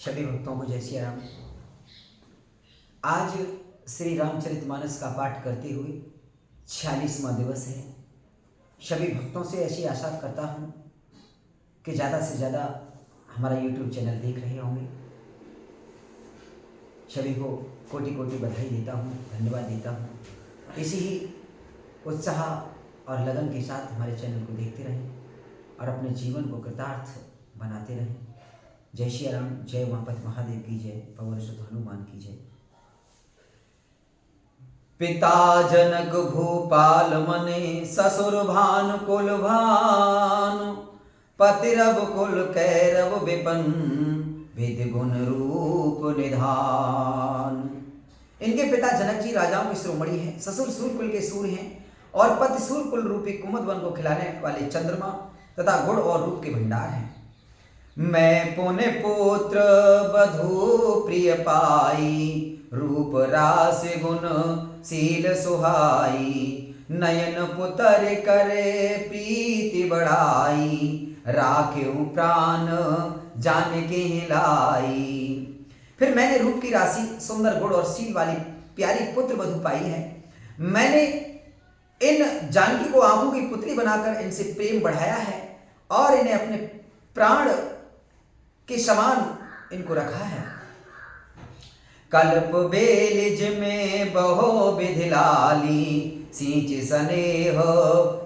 सभी भक्तों को जय श्री राम। आज श्री रामचरितमानस का पाठ करते हुए 46वां दिवस है। सभी भक्तों से ऐसी आशा करता हूँ कि ज़्यादा से ज़्यादा हमारा YouTube चैनल देख रहे होंगे। सभी को कोटि कोटि बधाई देता हूँ, धन्यवाद देता हूँ। इसी ही उत्साह और लगन के साथ हमारे चैनल को देखते रहें और अपने जीवन को कृतार्थ बनाते रहें। जय श्री राम। जय उमापति महादेव की जय। पवन सुत हनुमान की जय। पिता जनक भूपाल मने ससुर भान कुल भान पति रव कुल कैरव विपन विधि गुण रूप निधान। इनके पिता जनक जी राजाओं के शिरोमणि हैं, ससुर सूर कुल के सूर हैं और पति सूर कुल रूपी कुमुद वन को खिलाने वाले चंद्रमा तथा गुण और रूप के भंडार हैं। मैं पुण्य पुत्र बधू प्रिय पाई रूप रास गुण शील सुहाई नयन पुतर करे प्रीति बढ़ाई राख्यू प्राण जान के लाई। फिर मैंने रूप की राशि सुंदर गुण और शील वाली प्यारी पुत्र वधू पाई है। मैंने इन जानकी को आंखों की पुतली बनाकर इनसे प्रेम बढ़ाया है और इन्हें अपने प्राण के समान इनको रखा है। कल्प बेलिज में बहो विधि लाली सींच स्नेह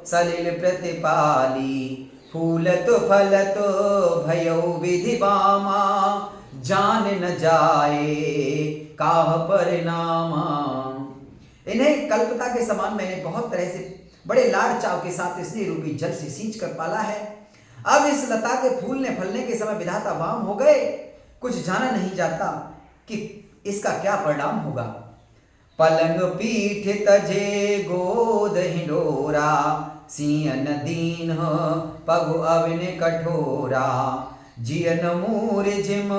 सलिल प्रतिपाली फूलत फलत भयो विधि बामा जान न जाए काह परिणामा। इन्हें कल्पता के समान मैंने बहुत तरह से बड़े लाड़ चाव के साथ स्नेह रूपी जल से सींच कर पाला है। अब इस लता के फूलने फलने के समय विधाता वाम हो गए, कुछ जाना नहीं जाता कि इसका क्या परिणाम होगा। पलंग पीठ तजे गोद हिंडोरा सियन दीन पगु अविन कठोरा जियन मूर जिम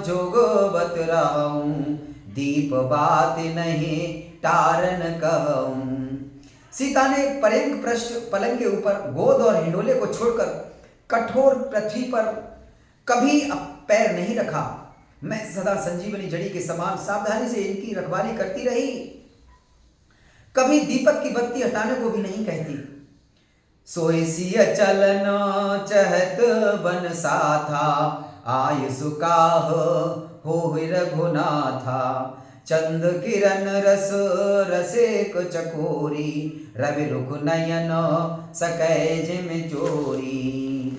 जोग बतराऊं दीप बात नहीं टारन कहूं। सीता ने परेंग पृष्ठ पलंग के ऊपर गोद और हिंडोले को छोड़कर कठोर पृथ्वी पर कभी पैर नहीं रखा। मैं सदा संजीवनी जड़ी के समान सावधानी से इनकी रखवाली करती रही, कभी दीपक की बत्ती हटाने को भी नहीं कहती। सोए सिय चलन चहत बन साथा आय सुकाह हो रघुनाथा चंद किरण रस रसेक चकोरी रवि रुख नयन सकै जिम चोरी।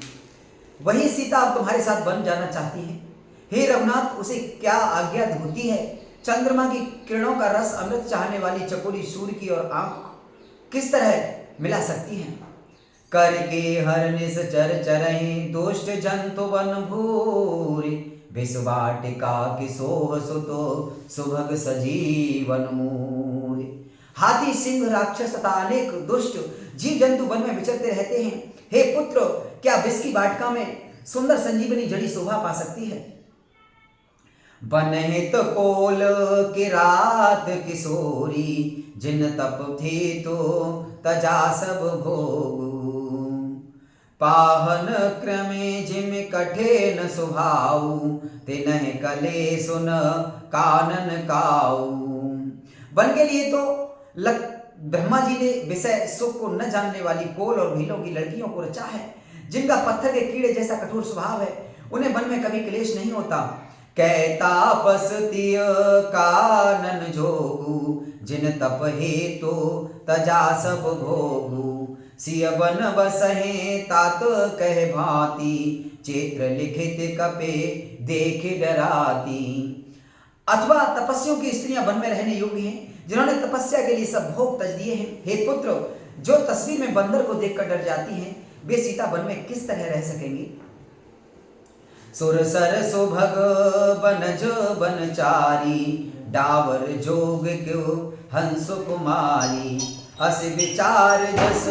वही सीता अब तुम्हारे साथ बन जाना चाहती है। हे रघुनाथ, उसे क्या आज्ञा होती है। चंद्रमा की किरणों का रस अमृत चाहने वाली चकोरी सूर्य की और आंख किस तरह मिला सकती है। करके हर निश्चर चरहि दुष्ट जंतु वन भूरि विषवाटिका किशोह सुतो सुभग सजीवन मूरि। हाथी सिंह राक्षस तथा अनेक दुष्ट जीव जंतु वन में विचरते रहते हैं। हे पुत्र, क्या विष की वाटिका में सुंदर संजीवनी जड़ी शोभा पा सकती है। बनहित कोल किरात किशोरी जिन तप थे तो तजा सब भोग पाहन क्रमे जिम कठे न सुभाऊ तिनह कले सुन कानन काऊ। वन के लिए तो ब्रह्मा जी ने विषय सुख को न जानने वाली कोल और भीलों की लड़कियों को रचा है, जिनका पत्थर के कीड़े जैसा कठोर स्वभाव है। उन्हें वन में कभी क्लेश नहीं होता। कैतापस तिय कानन जोगु जिन तप हेतु तजा सब भोगु सिय बन बसहे तात कह भांति चित्र लिखित कपे देख डराती। अथवा तपस्वियों की स्त्रियां वन में रहने योग्य हैं, जिन्होंने तपस्या के लिए सब भोग तज दिए हैं। हे पुत्र, जो तस्वीर में बंदर को देखकर डर जाती हैं, वे सीता वन में किस तरह रह सकेंगी। सुरसर सुभग बनज बनचारी डावर जोग क्यों हंस कुमारी अस विचार जस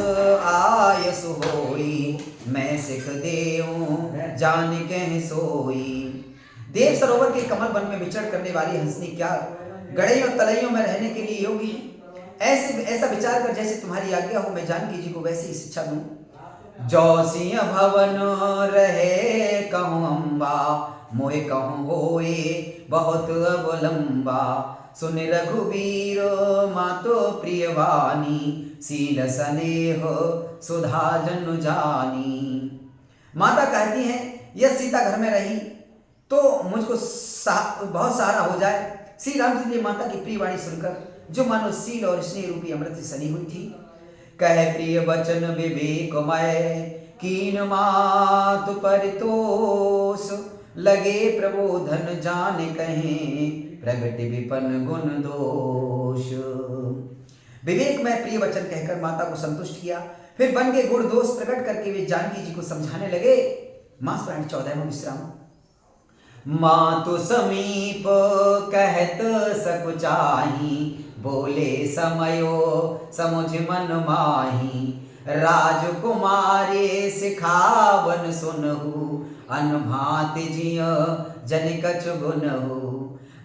आयस होई मैं सिख देऊं जान कह सोई। देव सरोवर के कमल वन में विचरण करने वाली हंसनी क्या गड़ैयों तलैयों में रहने के लिए योग्य है। ऐसा विचार कर जैसे तुम्हारी आज्ञा हो मैं जानकी जी को वैसी शिक्षा दूं। जो सिंह भवन रहे कहूँ अम्बा, मोहि कहूँ होए बहुत अवलंबा। सुन रघुबीर मातो प्रिय वाणी, सील स्नेह सुधा जनु जानी। माता कहती हैं यह सीता घर में रही तो मुझको बहुत सहारा हो जाए। श्री रामचंद्र जी माता की प्रिय वाणी सुनकर, जो मानो सील और स्नेह रूपी अमृत से सनी हुई थी, कह प्रिय वचन विवेकमय, कीन मातु परितोष। लगे प्रबोधन जाने कहें, प्रगट विपन गुण दोष। विवेक में प्रिय वचन कहकर माता को संतुष्ट किया। फिर बन के गुण दोष प्रकट करके वे जानकी जी को समझाने लगे। मास पुराण 14वां विश्राम। मातु समीप कहत सकुचाही, बोले समयो समुझ मन माही। राजकुमारे सिखावन सुनहु, अनभांति जिय जन कछु गुनहु।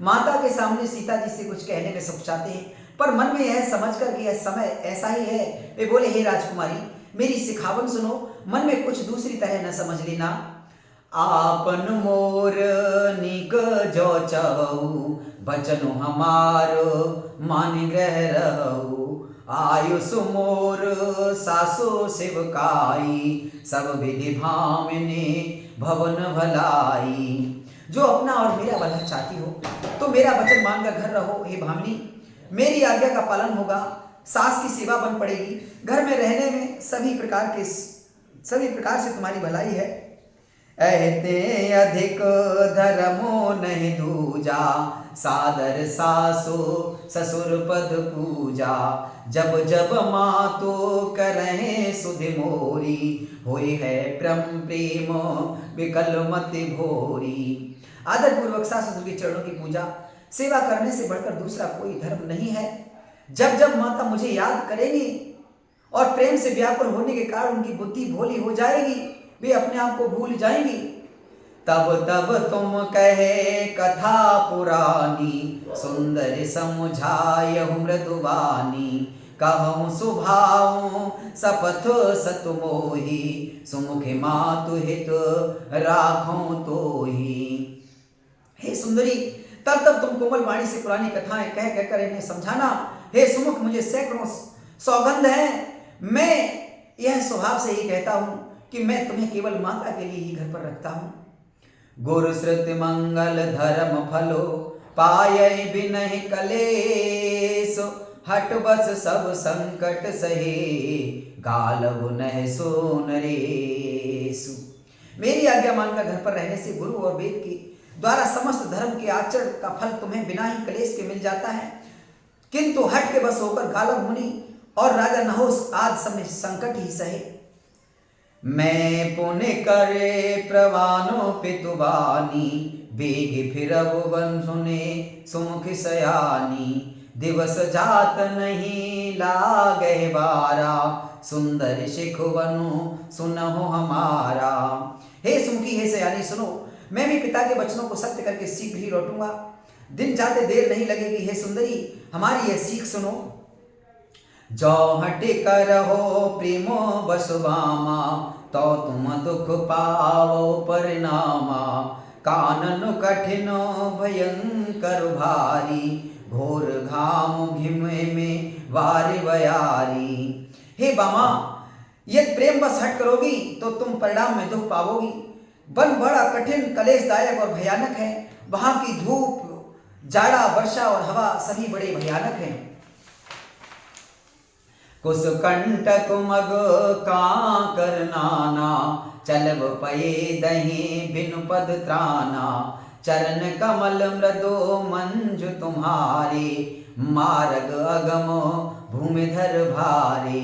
माता के सामने सीता जी से कुछ कहने में सकुचाते हैं, पर मन में यह समझकर कि यह समय ऐसा ही है, वे बोले हे राजकुमारी मेरी सिखावन सुनो, मन में कुछ दूसरी तरह न समझ लेना। आपन मोर निक जो चहु, बचनु हमारो मान ग्रह रहु। आयुष मोर सासो शिवकाई, सब विधि भामिनी भवन भलाई। जो अपना और मेरा भला चाहती हो तो मेरा वचन मानकर घर रहो हे भामिनी, मेरी आज्ञा का पालन होगा। सास की सेवा बन पड़ेगी, घर में रहने में सभी प्रकार से तुम्हारी भलाई है। ऐते अधिक धर्मो नहीं दूजा, सादर सासु ससुर पद पूजा। जब जब मातो करहे सुधि मोरी, होई है परम प्रेम विकल मति भोरी। आदर पूर्वक सास ससुर के चरणों की पूजा सेवा करने से बढ़कर दूसरा कोई धर्म नहीं है। जब जब माता मुझे याद करेगी और प्रेम से व्याकुल होने के कारण उनकी बुद्धि भोली हो जाएगी, वे अपने आप को भूल जाएंगी, तब तब तुम कहे कथा पुरानी। सुंदर समुझायहु मृदुवानी, कहूँ सुभाऊ सपथ सत मोही। सुमुख मातु हित राखों तोही। हे सुंदरी, तब तब तुम कोमल वाणी से पुरानी कथाएं कह कहकर इन्हें समझाना। हे सुमुख, मुझे सैकड़ों सौगंध है, मैं यह स्वभाव से ही कहता हूं कि मैं तुम्हें केवल माता के लिए ही घर पर रखता हूं। गुरु श्रुति मंगल धर्म फलो, पायै बिनहि कलेस। हट बस सब संकट सहे, गालव नह सोन रेसु। मेरी आज्ञा मानकर घर पर रहने से गुरु और वेद के द्वारा समस्त धर्म के आचरण का फल तुम्हें बिना ही क्लेश के मिल जाता है, किंतु हट के बस होकर गालव मुनि और राजा नहुस आदि समय संकट ही सहे। मैं पुण्य करे प्रवानो पितुवानी, बेग फिरब बन सुने सुमुख सयानी। दिवस जात नहीं लागे बारा, सुंदर शिखवनु सुनहो हमारा। हे सुमुखी, हे सयानी, सुनो, मैं भी पिता के वचनों को सत्य करके शीघ्र ही लौटूंगा। दिन जाते देर नहीं लगेगी। हे सुंदरी, हमारी यह सीख सुनो। जो हटे करहो प्रेमो बसवामा, तो तुम दुख पावो परिणामा। कानन कठिन भयंकर भारी, घोर घाम घिमे में वारि बयारी। हे बामा, यदि प्रेम बस हट करोगी तो तुम परिणाम में दुख पावोगी। वन बड़ा कठिन कलेशदायक और भयानक है, वहां की धूप, जाड़ा, वर्षा और हवा सभी बड़े भयानक हैं। कुस कंटक मग कांकर नाना, चलब पये दही बिनु पद त्राना। चरण कमल मृदो मंजु तुम्हारे, मार्ग अगम भूमिधर भारे।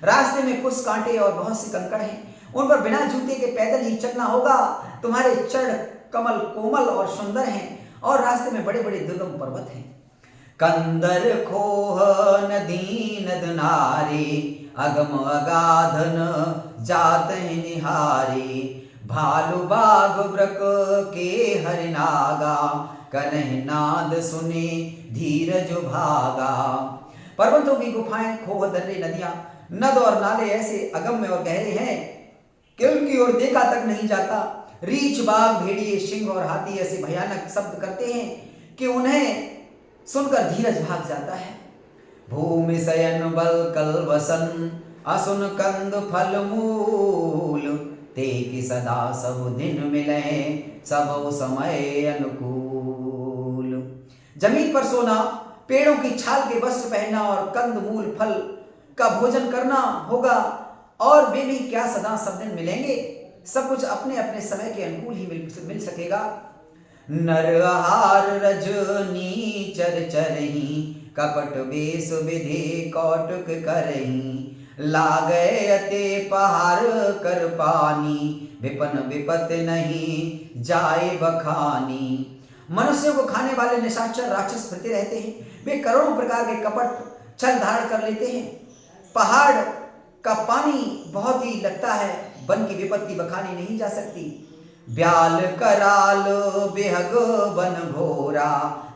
रास्ते में कुछ कांटे और बहुत से कंकड़ हैं, उन पर बिना जूते के पैदल ही चलना होगा। तुम्हारे चरण कमल कोमल और सुंदर हैं और रास्ते में बड़े बड़े दुर्गम पर्वत हैं। कंदर खोह नदी नद नारे, अगम अगाधन जात निहारे। भालु बाघ व्रक के हरिनागा, कनह नाद सुने धीरज भागा। पर्वतों की गुफाएं, खोह, दर्रे, नदियां, नद और नाले ऐसे अगम्य और गहरे हैं कि उनकी ओर देखा तक नहीं जाता। रीछ, बाघ, भेड़िए, सिंह और हाथी ऐसे भयानक शब्द करते हैं कि उन्हें सुनकर धीरज भाग जाता है। भूमि शयन बल कल वसन, असुन कंद फल मूल, ते कि सदा सब दिन मिले, सब समय अनुकूल। जमीन पर सोना, पेड़ों की छाल के वस्त्र पहनना और कंद मूल फल का भोजन करना होगा, और वे भी क्या सदा सब दिन मिलेंगे? सब कुछ अपने अपने समय के अनुकूल ही मिल सकेगा। नर आहार रजनी चर चरही, कपट वेश विधि कौटुक करही, लागे अते पहार कर पानी, विपन विपत नहीं जाए बखानी। मनुष्यों को खाने वाले निशाचर राक्षस फिरते रहते हैं। वे करोड़ों प्रकार के कपट छल धारण कर लेते हैं। पहाड़ का पानी बहुत ही लगता है, वन की विपत्ति बखानी नहीं जा सकती। ब्याल कराल बेहग बन घोरा,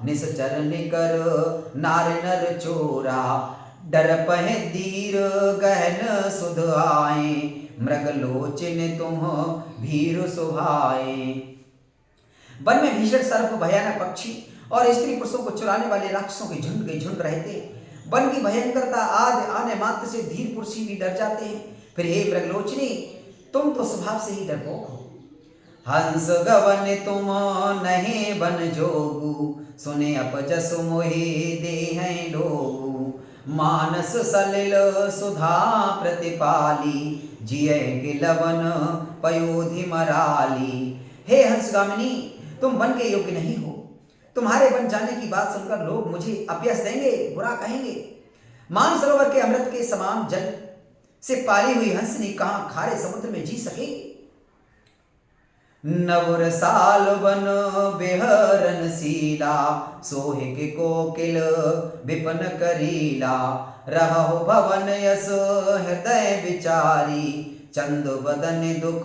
निश्चर निकर नार नर चोरा, डर पहे धीर गहन सुध आए, मृग लोचन तुम भीर सुभाए। वन में भीषण सर्प, भयानक पक्षी और स्त्री पुरुषों को चुराने वाले राक्षसों के झुंड रहते। वन की भयंकरता आने मात्र से धीर पुरुष भी डर जाते हैं। फिर हे मृगलोचनी, तुम तो स्वभाव से ही डरपोक हो। हंस गवन तुम नहीं बन जोगु, सुने अपजस मोहि देहै लोगु, मानस सलिल सुधा प्रतिपाली, जिये के लवन पयोधि मराली। हे हंसगामिनी, तुम वन के योग्य नहीं हो। तुम्हारे बन जाने की बात सुनकर लोग मुझे अपयश देंगे, बुरा कहेंगे। मानसरोवर के अमृत के समान जल से पाली हुई हंसनी कहां खारे समुद्र में जी सकेगी? नवुर साल बन बेहरन सीला, सोहे के कोकिल विपन करीला, रहो भवन यस हृदय विचारी, चंद बदन दुख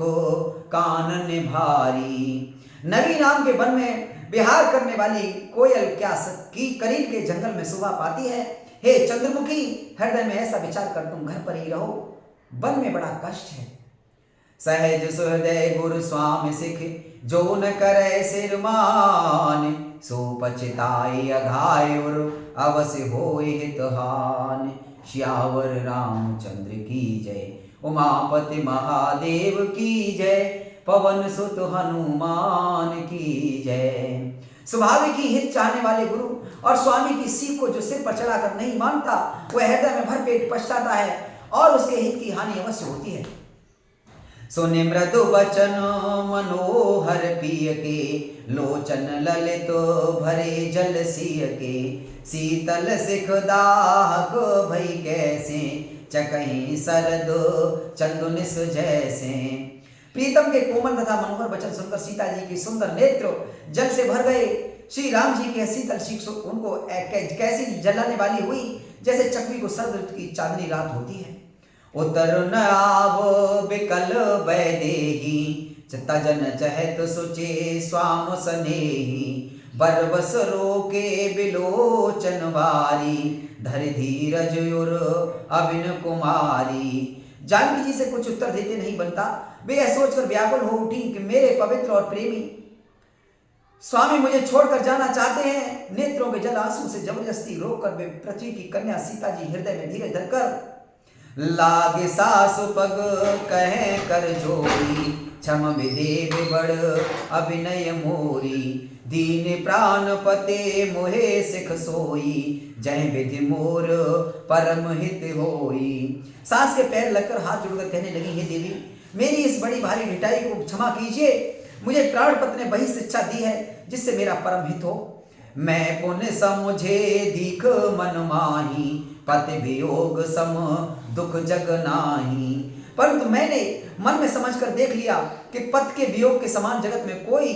कानन भारी। नवी नाम के वन में विहार करने वाली कोयल क्या की करीब के जंगल में शोभा पाती है? हे चंद्रमुखी, हृदय में ऐसा विचार कर तुम घर पर ही रहो, वन में बड़ा कष्ट है। सहज सुहृदय गुरु स्वामी सिख, जो न करे सिर मान, सो पछताई अघाय और अवश्य होय हितहान। श्यावर रामचंद्र की जय, उमापति महादेव की जय, पवन सुत हनुमान की जय। स्वभाविक ही हित चाहने वाले गुरु और स्वामी की सीख को जो सिर पर चढ़ाकर नहीं मानता, वह हृदय में भरपेट पछताता है और उसके हित की हानि अवश्य होती है। सुनि मृदु बचन मनोहर पिय के, लोचन ललित भरे जल सिय के, शीतल सिख दाहक भई कैसे, चकहि सरद चंदु निस जैसे। प्रीतम के कोमल तथा मनोहर वचन सुनकर सीता जी के सुंदर नेत्र जल से भर गए। श्री राम जी के शीतल शिख उनको कैसी जलाने वाली हुई, जैसे चकवी को सर्द की चांदनी रात होती है। उतर न आव बिकल बैदेही, तजन चहत सुचे स्वाम स्नेही, बरबस रोके बिलोचन वारी, धर धीरज युर अबिन कुमारी। जानकी जी से कुछ उत्तर देते नहीं बनता। वे यह सोचकर व्याकुल हो उठी कि मेरे पवित्र और प्रेमी स्वामी मुझे छोड़कर जाना चाहते हैं। नेत्रों के जल आंसू से जबरदस्ती रोककर वे पृथ्वी की कन्या सीता जी हृदय में धीरे धरकर लागे सासु पग कहे कर जोड़ी, क्षम विदेव बड़ अभिनय मोरी, दीन प्राण पते मोहे सिख सोई, जय विधि मोर परम हित होई। सास के पैर लगकर हाथ जोड़कर कहने लगी, हे देवी, मेरी इस बड़ी भारी ढिठाई को क्षमा कीजिए। मुझे प्राणपति ने वही शिक्षा दी है जिससे मेरा परम हित हो। मैं पुण्य समुझे दीख मन माही, पति वियोग सम दुख जग नाही। परंतु मैंने मन में समझकर देख लिया कि पति के वियोग के समान जगत में कोई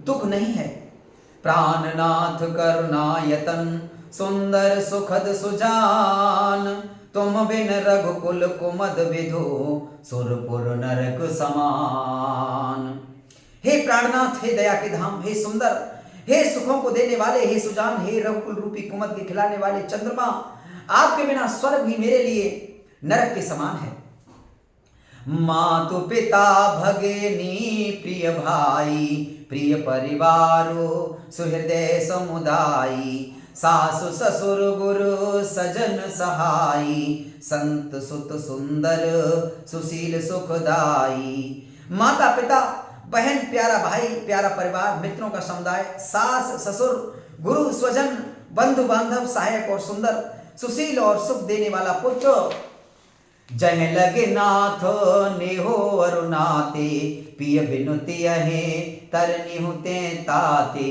दुख नहीं है। प्राणनाथ करुणा यतन, सुंदर सुखद सुजान, तुम बिन रघुकुल कुमद विधो, सुरपुर नरक समान। हे प्राणनाथ, हे दया के धाम, हे सुंदर, हे सुखों को देने वाले, हे सुजान, हे रघुकुल रूपी कुमद के खिलाने वाले चंद्रमा, आपके बिना स्वर्ग भी मेरे लिए नरक के समान है। मातु पिता भगिनी प्रिय भाई, प्रिय परिवारो सुहृदय समुदायी, सासु ससुर गुरु सजन सहाई, संत सुत सुंदर सुशील सुखदाई। माता पिता, बहन, प्यारा भाई, प्यारा परिवार, मित्रों का समुदाय, सास ससुर, गुरु स्वजन, बंधु बांधव, सहायक और सुंदर, सुशील और सुख देने वाला पुत्र। जह लगे नाथ नेहो अरुनाते, पिय बिनुति अहे तरनी हुते ताते,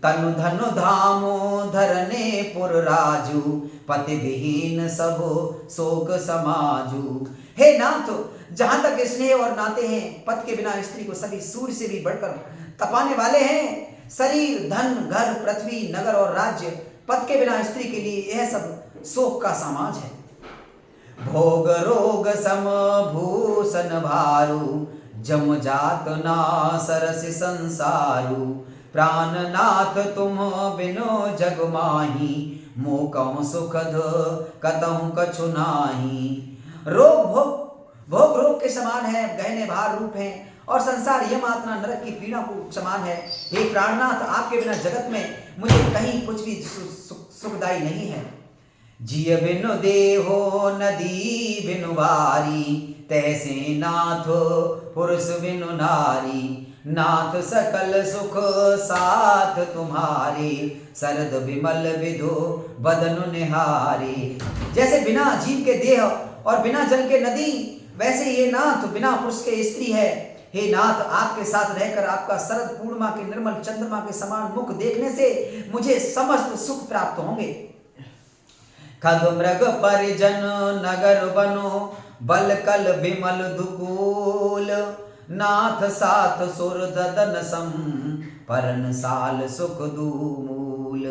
तनु धनु धामो धरने पुर राजू, पति विहीन सबो शोक समाजू। हे नाथ, जहां तक स्नेह और नाते हैं, पति के बिना स्त्री को सभी सूर्य से भी बढ़कर तपाने वाले हैं। शरीर, धन, घर, पृथ्वी, नगर और राज्य, पति के बिना स्त्री के लिए यह सब शोक का समाज है। भोग रोग सम भूषण भारू, जम जात ना सरस संसारू, प्राणनाथ तुम बिनो जग माही, मोकहु सुखद कतहु कछु नाही। रोग भोग रोग के समान है, गहने भार रूप हैं, और संसार यमात्रा नरक की पीड़ा को समान है। हे प्राणनाथ, आपके बिना जगत में मुझे कहीं कुछ भी सुखदायी नहीं है। जिय बिनु देहो नदी बिनु बारी, तैसे नाथ पुरुष बिनु नारी, नाथ सकल सुख साथ तुम्हारे, सरद विमल विधो बदनु निहारे। जैसे बिना जीव के देह और बिना जल के नदी, वैसे ये नाथ बिना पुरुष के स्त्री है। हे नाथ, आपके साथ रहकर आपका शरद पूर्णिमा के निर्मल चंद्रमा के समान मुख देखने से मुझे समस्त सुख प्राप्त होंगे। खग मृग परिजन नगर बनो, बल कल विमल दुकूल, नाथ साथ सुर ददन सम, परन साल सुख दूमूल।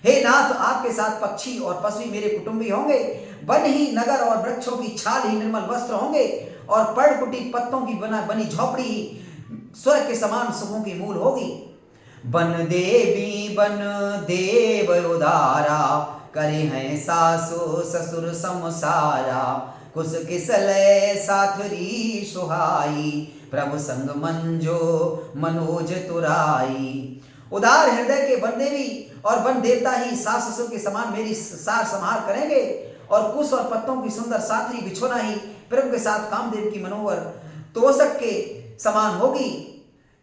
हे नाथ, आपके साथ पक्षी और पशु मेरे कुटुंबी होंगे, वन ही, नगर और वृक्षों की छाल ही निर्मल वस्त्र होंगे, और पर्णकुटी पत्तों की बनी झोपड़ी ही स्वर्ग के समान सुखों की मूल होगी। बन देवी बन देव उदारा, करे हैं सासु ससुर समसारा, कुस किसलय साथरी सुहाई, प्रभु संग मंजो मनोज तुराई। उदार हृदय के वन देवी और वन देवता ही सास ससुर के समान मेरी सार संहार करेंगे, और कुश और पत्तों की सुंदर साथरी बिछोना ही प्रभु के साथ कामदेव की मनोहर तोषक के समान होगी।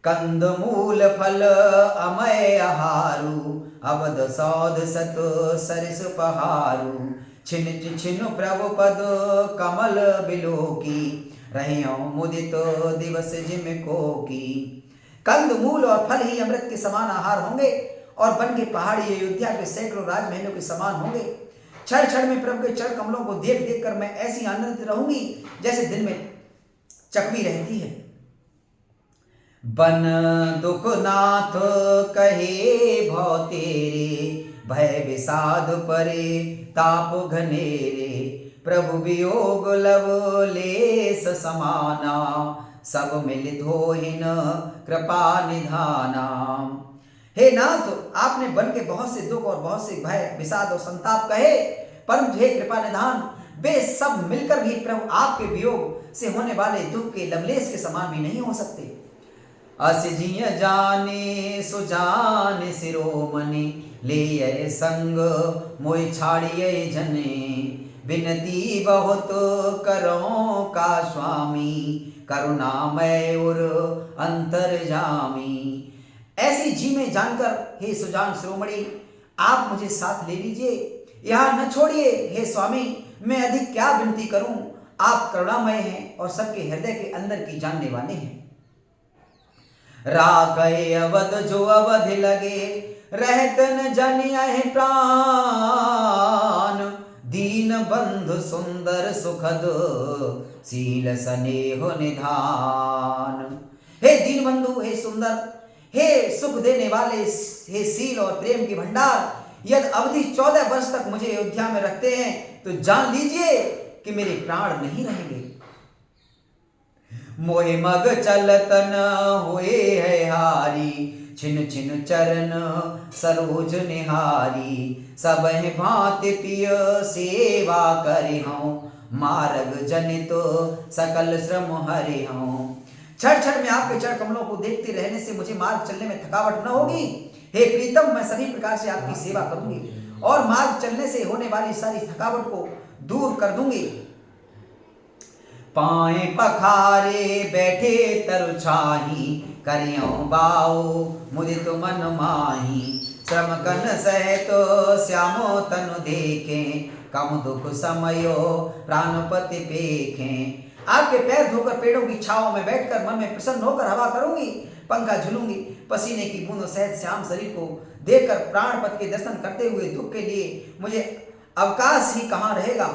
कंद मूल फल अमय आहारू, अवध सौद सत सरिस पहारू, छिन छिन प्रभु पद कमल बिलोकी, रहियो मुदित दिवस जिम को की। कंद मूल और फल ही अमृत के समान आहार होंगे, और वन के पहाड़ी अयोध्या के सैकड़ों राजमहलों के समान होंगे। क्षण क्षण में प्रभु के चरण कमलों को देख देख कर मैं ऐसी आनंदित रहूंगी जैसे दिन में चकवी रहती है। बन दुख नाथ कहे भौ तेरे, भय विषाद परे ताप घनेरे, प्रभु वियोग लव लेस समाना, सब मिलित होहिन कृपा निधाना। हे नाथ, आपने बन के बहुत से दुख और बहुत से भय विषाद और संताप कहे, परंतु हे कृपा निधान, वे सब मिलकर भी प्रभु आपके वियोग से होने वाले दुख के लवलेश के समान भी नहीं हो सकते। अस जिय जाने सुजान शिरोमणि, ले संग मोहि छाड़िए जने, विनती बहुत करो का स्वामी, करुणामय और अंतर्जामी। ऐसी जी में जानकर हे सुजान शिरोमणि, आप मुझे साथ ले लीजिए, यहाँ न छोड़िए। हे स्वामी, मैं अधिक क्या विनती करूं, आप करुणामय हैं और सबके हृदय के अंदर की जानने वाले हैं। राखे अवध जो अवधि लगे, रहत न जनियहि प्राण, दीन बंधु सुंदर सुखद, शील स्नेह निधान। हे दीन बंधु, हे सुंदर, हे सुख देने वाले, हे शील और प्रेम की भंडार, यदि अवधि 14 वर्ष तक मुझे अयोध्या में रखते हैं तो जान लीजिए कि मेरे प्राण नहीं रहेंगे। मोहि मग चलत न हुए है हारी, छिन छिन चरण सरोज निहारी, सब भांति पिय सेवा करे हूँ, मार्ग जनित सकल श्रम हरि हूँ। क्षण क्षण में आपके चरण कमलों को देखते रहने से मुझे मार्ग चलने में थकावट न होगी। हे प्रीतम, मैं सभी प्रकार से आपकी सेवा करूंगी और मार्ग चलने से होने वाली सारी थकावट को दूर कर दूंगी। पाए पखारे बैठे तरु छाही, करियो बाऊ मुदित मन माही। श्रम कन सहित श्यामो तनु देखे, कम दुख समयो प्राणपति पेखे। आपके पैर धोकर पेड़ों की छाओं में बैठकर मन में प्रसन्न होकर हवा करूंगी, पंखा झूलूंगी। पसीने की बूंदों सहित श्याम शरीर को देखकर प्राणपति के दर्शन करते हुए दुख के लिए मुझे अवकाश ही कहाँ रहेगा।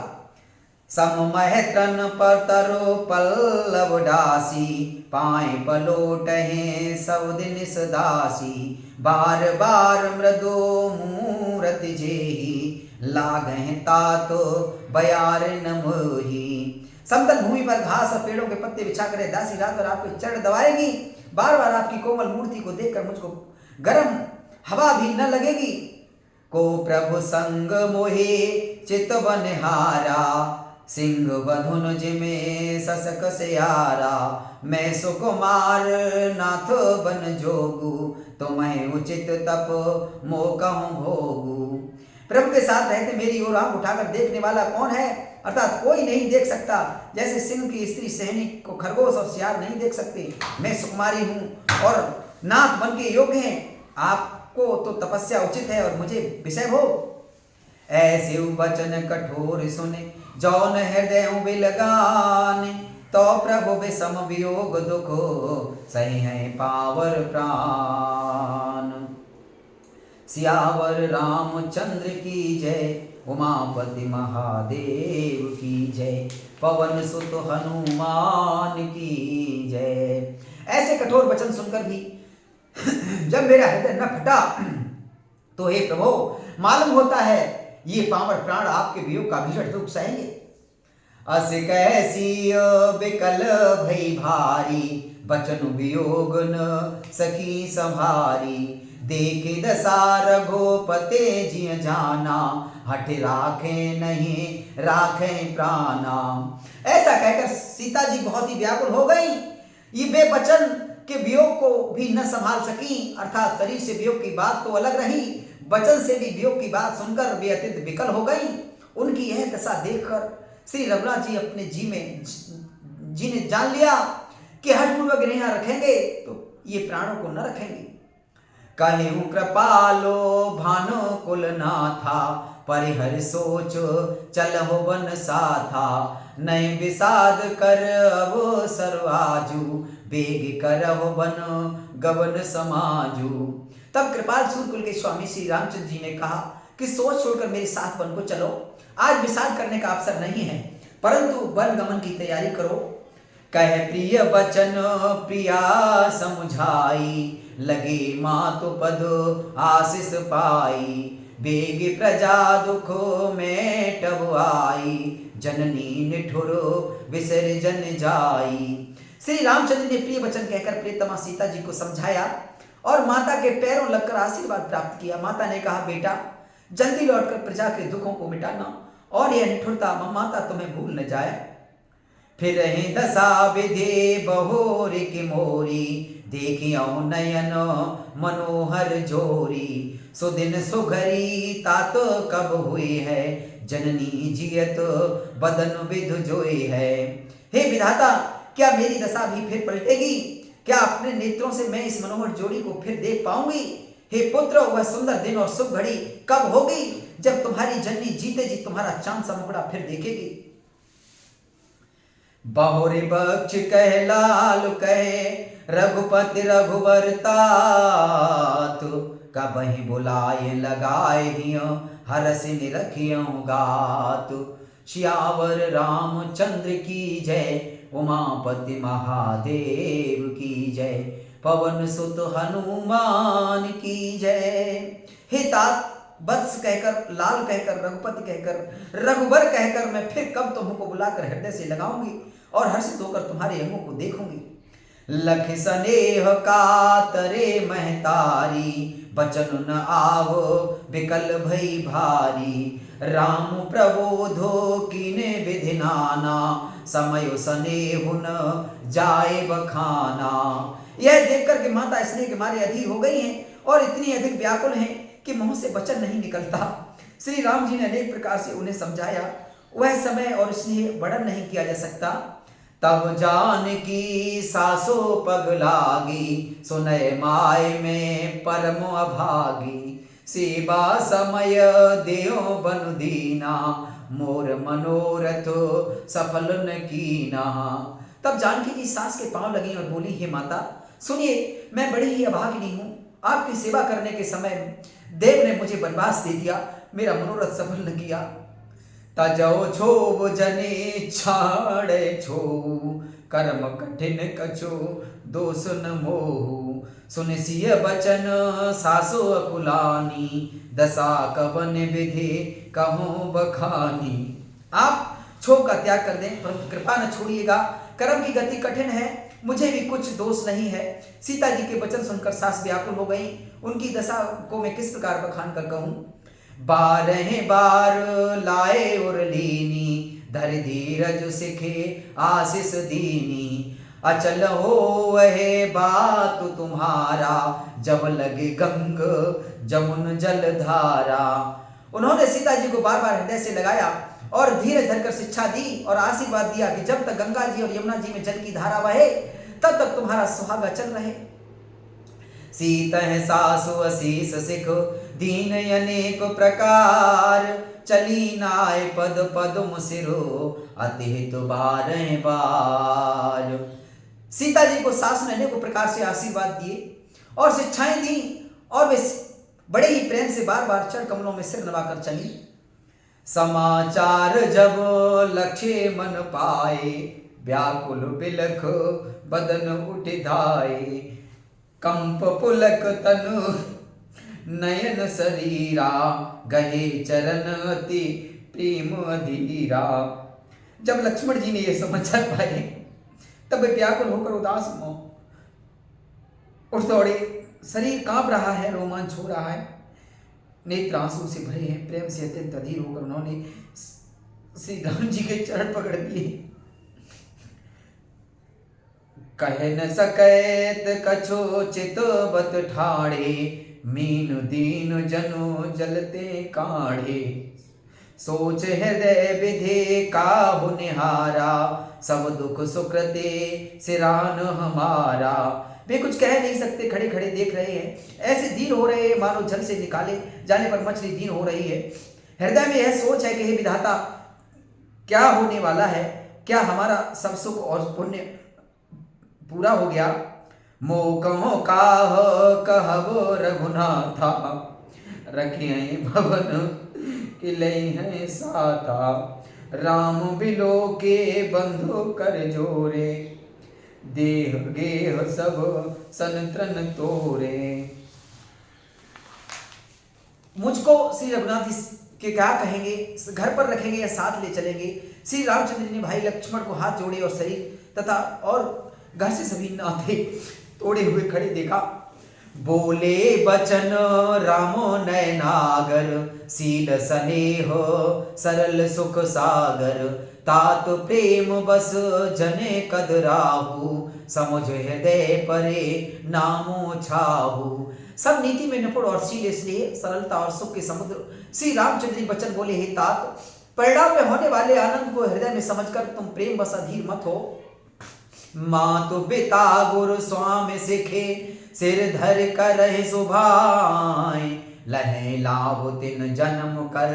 सममह तन पर तरो पल्लव डासी, पाए पलोटहे सब दिन सदासी। बार बार मृदो मूरति जेही, लागह तातो बयार न मोही। समतल भूमि पर घास और पेड़ों के पत्ते बिछाकर दासी रात भर आपके चरण दबाएगी। बार बार आपकी कोमल मूर्ति को देखकर मुझको गर्म हवा भी न लगेगी। को प्रभु संग मोहे चित बनिहारा, सिंह बधुन जिमे ससक सियारा। मैं सुकुमार नाथ बन जोगू, तुम्हें उचित तप मोकहूँ भोगू। प्रभु के साथ रहते मेरी ओर आंख उठाकर देखने वाला कौन है, अर्थात कोई नहीं देख सकता। जैसे सिंह की स्त्री सैनिक को खरगोश और सियार नहीं देख सकते, मैं सुकुमारी हूँ और नाथ बन के योग्य हैं। आपको तो तपस्या उचित है और मुझे विषय हो। ऐसे वचन कठोर सुने, जौन हृदय बिलगाने। तो प्रभु विषम वियोग दुख, सही है पावर प्राण। सियावर रामचंद्र की जय, उमापति महादेव की जय। पवन सुत हनुमान की जय। ऐसे कठोर वचन सुनकर भी जब मेरा हृदय न फटा, तो हे प्रभु, मालूम होता है ये पावर प्राण आपके वियोग का भीषण दुख सहेंगे। अस कैसी विकल भई भारी, बचन वियोग न सकी संभारी। देखे दशा रघुपते जिय जाना, हठ राखे नहीं राखे प्राणा। ऐसा कहकर सीता जी बहुत ही व्याकुल हो गई। ये बेवचन के वियोग को भी न संभाल सकी, अर्थात शरीर से वियोग की बात तो अलग रही, वचन से भी वियोग की बात सुनकर वे अत्यंत विकल हो गई। उनकी यह दशा देखकर श्री रघुनाथ जी अपने जी ने जान लिया कि हठपूर्वक नहीं रखेंगे तो ये प्राणों को न रखेंगे। कहूँ कृपालो भानो कुल नाथा, परिहर सोच चलहु बन साथा। नय विषाद कर अब सरवाजू, बेग करहु बन गवन समाजू। तब कृपाल सूर्यकुल के स्वामी श्री रामचंद्र जी ने कहा कि सोच छोड़कर मेरे साथ वन को चलो। आज विषाद करने का अवसर नहीं है, परंतु वन गमन की तैयारी करो। कह प्रिय वचन प्रिया समुझाई, लगे मातु पद आशीष पाई। बेग प्रजा दुख में टब आई, जननी निठुर विसर्जन जाई। श्री रामचंद्र ने प्रिय वचन कहकर प्रियतमा सीता जी को समझाया और माता के पैरों लगकर आशीर्वाद प्राप्त किया। माता ने कहा, बेटा जल्दी लौटकर प्रजा के दुखों को मिटाना और यह निठुरता माता तुम्हें भूल न जाए। फिर दशा विधि बहोरी की मोरी, देखियो नयन मनोहर जोरी। सुदिन सुघरी तात कब हुई है, जननी जियत बदन विधु जोई है। हे विधाता, क्या मेरी दशा भी फिर पलटेगी? क्या अपने नेत्रों से मैं इस मनोहर जोड़ी को फिर देख पाऊंगी? हे पुत्र, वह सुंदर दिन और शुभ घड़ी कब होगी जब तुम्हारी जननी जीते जी तुम्हारा चांद सा मुखड़ा फिर देखेगी। बहुरी बक्ष कह लाल कहे, रघुपति रघुवर तात। कबहि बुलाए लगाए हियो, हरसि निरखियो गात। श्यावर रामचंद्र की जय, उमापति महादेव की जय। पवन सुत हनुमान की जय। हे तात, वत्स कहकर, लाल कहकर, रघुपति कहकर, रघुवर कहकर मैं फिर कब तुमको बुलाकर हृदय से लगाऊंगी और हर्षित होकर तुम्हारे अंगों को देखूंगी। लख स्नेह कातरे महतारी, बचन न आवो विकल भई भारी। राम प्रबोधो कीने विधि नाना, समय स्नेहु न जाए बखाना। यह देखकर के माता स्नेह के मारे अधीर हो गई हैं और इतनी अधिक व्याकुल हैं कि मुंह से वचन नहीं निकलता। श्री राम जी ने अनेक प्रकार से उन्हें समझाया, वह समय और स्नेह वर्णन नहीं किया जा सकता। तब जानकी सासो पग लागी, सुनय माय में परम अभागी। सेवा समय देओ बनु दीना, मोर मनोरथ सफल न कीना। तब जानकी जी सास के पांव लगी और बोली, हे माता सुनिए, मैं बड़ी ही अभागिनी हूं। आपकी सेवा करने के समय देव ने मुझे वनवास दे दिया, मेरा मनोरथ सफल न किया। तजो छोब जने छाड़े छो, कर्म कठिन कछो दोष न मोहु। सुन सिय बचन सासो अकुलानी, दशा कवन विधि कहूँ बखानी। आप क्षोभ का त्याग कर दें, परंतु कृपा न छोड़िएगा। कर्म की गति कठिन है, मुझे भी कुछ दोष नहीं है। सीता जी के वचन सुनकर सास व्याकुल हो गई। उनकी दशा को मैं किस प्रकार बखान कर कहूँ। 12 बार लाए और लीनी, धर धीरज सिखे आशीष दीनी। अचल हो वह बात तुम्हारा, जब लगे गंग जमुन जल धारा। उन्होंने सीता जी को बार बार हृदय से लगाया और धीरज धरकर शिक्षा दी और आशीर्वाद दिया कि जब तक गंगा जी और यमुना जी में जल की धारा बहे, तब तक तुम्हारा सुहाग अचल रहे। सीतः सासु असीस सिख, दीन अनेक प्रकार। चली नाय पद पदम सिरो, अतिहित 12 बार। सीता जी को सास ने अनेकों प्रकार से आशीर्वाद दिए और शिक्षाएं दी और वे बड़े ही प्रेम से बार बार चरण कमलों में सिर नवाकर चली। समाचार जब लक्ष्य मन पाए, व्याकुल बिलख बदन उठ धाए। कंप पुलक तनु नयन शरीरा, गहे चरण अति प्रेम अधीरा। जब लक्ष्मण जी ने यह समाचार पाए, तब वे व्याकुल होकर उदास उठ दौड़े। शरीर कांप रहा है, रोमांच हो रहा है, नेत्र आंसू से भरे हैं। प्रेम से अत्यंत अधीर होकर उन्होंने श्री राम जी के चरण पकड़ दिए। कह न सकैत कछो चित बत ठाड़े, मीन दीन जनो जलते काढ़े। सोच हृदय विधि काहु निहारा, सब दुख सुकृते सिरान हमारा। वे कुछ कह नहीं सकते, खड़े खड़े देख रहे हैं। ऐसे दीन हो रहे हैं मानो जल से निकाले जाने पर मछली दीन हो रही है। हृदय में यह सोच है कि हे विधाता, क्या होने वाला है? क्या हमारा सब सुख और पुण्य पूरा हो गया? मोकहो काह कहबो रघुनाथा, रखिए भवन किले हैं साता। राम बिलो के बंधु कर जोरे, देह गेह सब संतरन तोरे। मुझको श्री रघुनाथ के क्या कहेंगे, घर पर रखेंगे या साथ ले चलेंगे? श्री रामचंद्र ने भाई लक्ष्मण को हाथ जोड़े और शरीर तथा और घर से सभी नाते तोड़े हुए खड़े देखा। बोले बचन रामो नयनागर, शील स्नेह सरल सुख सागर। तात प्रेम बस जने कदराहु, समुझ हृदय परे नामो छाहु। सब नीति में निपुण और शील स्नेह सरलता और सुख के समुद्र श्री रामचंद्र जी बचन बोले, हे तात, परिणाम में होने वाले आनंद को हृदय में समझकर तुम प्रेम बस अधीर मत हो। मातु पिता गुरु स्वामी सिखे, सिर धर कर सुभाए। लहे लाभ तिन जन्म कर,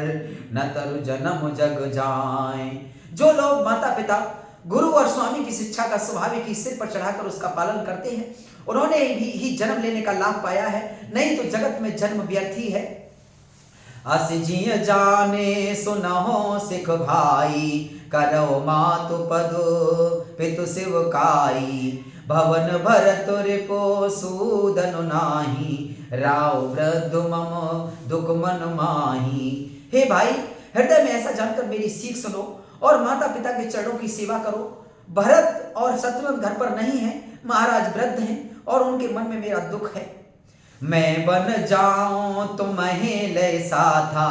न तरु जन्म जग जाए। जो लोग माता पिता गुरु और स्वामी की शिक्षा का स्वाभाविक ही सिर पर चढ़ाकर उसका पालन करते हैं, उन्होंने ही जन्म लेने का लाभ पाया है, नहीं तो जगत में जन्म व्यर्थ ही है। अस जिय जाने सुनहो सिख भाई, करो मातु पदो पितु शिवकाई। भवन भरत रिपो सूदनु नाही, राव वृद्ध मम दुख मन माही। हे भाई, हृदय में ऐसा जानकर मेरी सीख सुनो और माता पिता के चरणों की सेवा करो। भरत और शत्रुघ्न घर पर नहीं है, महाराज वृद्ध हैं और उनके मन में मेरा दुख है। मैं बन जाऊं तुम्हें लैसा था,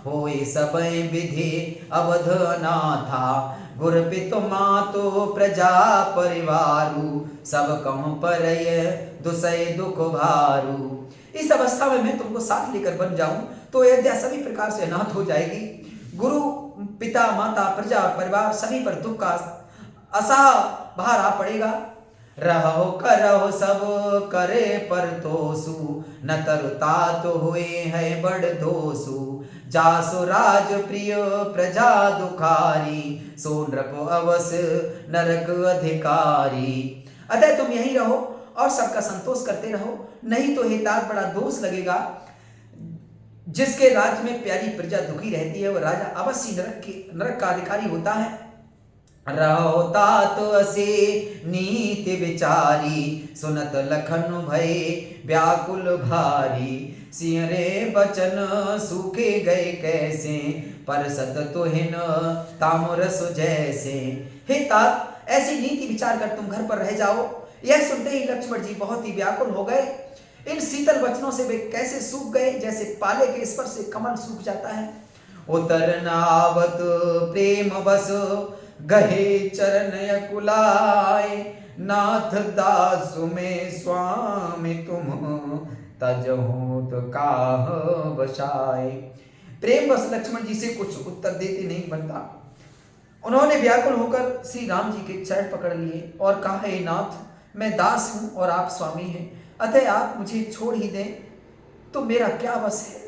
होए सब विधि अवध अनाथा। गुर पितु मातु प्रजा परिवारु, सब कम परय दुसय दुख भारू। इस अवस्था में मैं तुमको साथ लेकर बन जाऊं तो अयोध्या सभी प्रकार से अनाथ हो जाएगी। गुरु पिता माता प्रजा परिवार सभी पर दुख का असाह भार आ पड़ेगा। रहो करहो सब करे पर तोसु, न तरता तो हुए है बड़ दोसु। जासु राज प्रिय प्रजा दुखारी, सो नृप अवस नरक अधिकारी। अतः तुम यहीं रहो और सबका संतोष करते रहो, नहीं तो हे तात बड़ा दोष लगेगा। जिसके राज्य में प्यारी प्रजा दुखी रहती है वह राजा अवश्य नरक का अधिकारी होता है। रहो तात असे नीति विचारी, सुनत लखन भय व्याकुल भारी। सिंह रे बचन सूखे गए कैसे, परसत तुहिन तामरस जैसे। हे तात, ऐसी नीति विचार कर तुम घर पर रह जाओ। यह सुनते ही लक्ष्मण जी बहुत ही व्याकुल हो गए। इन शीतल वचनों से वे कैसे सूख गए, जैसे पाले के स्पर्श से कमल सूख जाता है। उतर नावत प्रेम बस, गहे चरण अकुलाय। नाथ दासु में स्वामी तुम, तजहु तो काह बसाए। प्रेम बस लक्ष्मण जी से कुछ उत्तर देते नहीं बनता। उन्होंने व्याकुल होकर श्री राम जी के चरण पकड़ लिए और कहा, हे नाथ, मैं दास हूं और आप स्वामी हैं, अतः आप मुझे छोड़ ही दें तो मेरा क्या बस है।